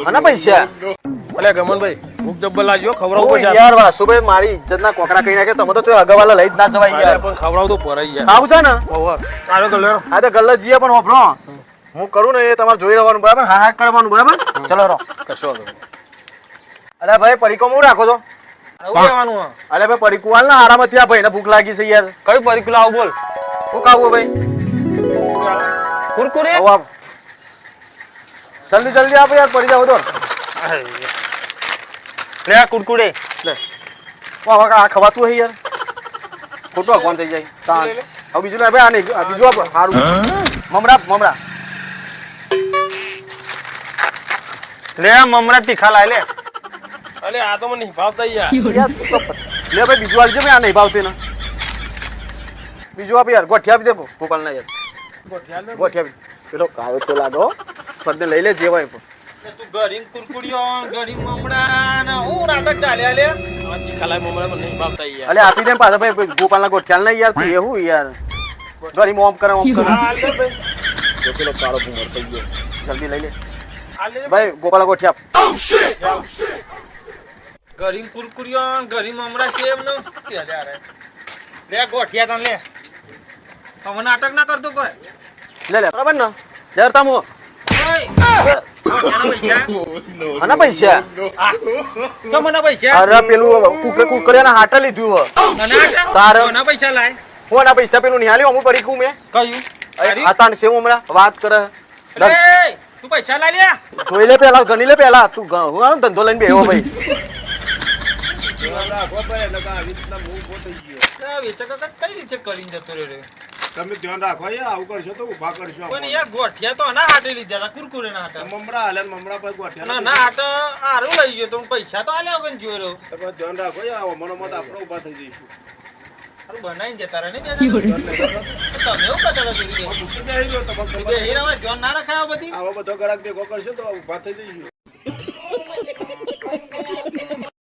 આના પૈસા અલે ગમનભાઈ ભૂખ જબ્બર લાગ્યો ખવડાવવું પડશે યાર વાસુભાઈ મારી ઇજ્જતના કોકરા કહી નાખે તમે તો અગાવાલા લઈ જ ના જવાય યાર પણ ખવડાવ તો પરાઈ યાર ખાવું છે ને ચાલો તો લેરો હા તો ગલ્લા જીએ પણ ઓફરો હું કરું ને એ તમારે જોઈ રહેવાનું બરાબર હા હા કરવાનું બરાબર ચલો રો કશો વાંધો અલે ભાઈ પરીકો હું રાખો છો લેવાનું અલે ભાઈ પરીકુ હાલ ને આરામથી આ ભાઈને ભૂખ લાગી છે યાર કઈ પરીકુલા આવું બોલ શું ખાવું ભાઈ કુરકુરે આવો આપ જલ્દી જલ્દી આપો યાર પડી જાવ તો લે કુરકુરે લે વાહ આ ખવાતું હે યાર ખોટો કોણ થઈ જાય તાન હવે બીજું લે ભાઈ આ નહીં બીજું આપ સારું મમરા મમરા લે મમરા તીખા લાય લે અલે આ તો મને ભાવતા યાર યાર તું તો લે ભાઈ બીજું આલજે ભાઈ આ નહીં ભાવતી ને બીજું આપ યાર ગોઠિયા આપી દે ગોપાલ ના યાર ગોઠિયા પેલો કાયો તો લાદો ફરદે લઈ લે જેવાય તું ગરીમ કુરકુરિયો ગરીમ મમરા ના હું નાટક ચાલ્યા લે તીખા લાય મમરા મને નહીં ભાવતા યાર અલે આપી દે પાછા ભાઈ ગોપાલ ના ગોઠિયા નહીં યાર તું એવું યાર ગરીમ ઓમ કરે જો પેલો કાળો ભૂમર થઈ ગયો જલ્દી લઈ લે ભાઈ ગોપાલ ગોઠિયા ગરીમ કુરકુરિયો ગરીમ મમરા છે એમને લે ગોઠિયા તને લે હવે નાટક ના કરતો કોઈ લે લે બરાબર ને જરતા મો આના પૈસા તો મને પૈસા અરે પેલું કુકરિયાના હાટા લીધું હો તારે ના પૈસા લાય કોના પૈસા પેલું નિહાલ્યો અમુ પડી કુ મે કયું આતાન સેવ હમણાં વાત કરે તું પૈસા લાય લે જોઈ લે પેલા ગણી લે પેલા તું હું આનો ધંધો લઈને બેહો ભાઈ કઈ રીતે કરીને જતો રહ્યો તમે ધ્યાન રાખો યાર આવું કરશો તો ઉભા કરશો પણ યાર ગોઠિયા તો ના હાટે લીધા હતા કુરકુરે ના હાટા મમરા હાલે મમરા પર ગોઠિયા ના ના હાટો હારું લઈ ગયો તો પૈસા તો આલ્યા વગર જોઈ રહ્યો તમે ધ્યાન રાખો યાર મનો મત આપણે ઉભા થઈ જઈશું હારું બનાવીને જતા રહે ને તમે એવું કરતા હતા ધ્યાન ના રખાયા બધી આવો બધો ગરાક ભેગો કરશો તો ઉભા થઈ જઈશું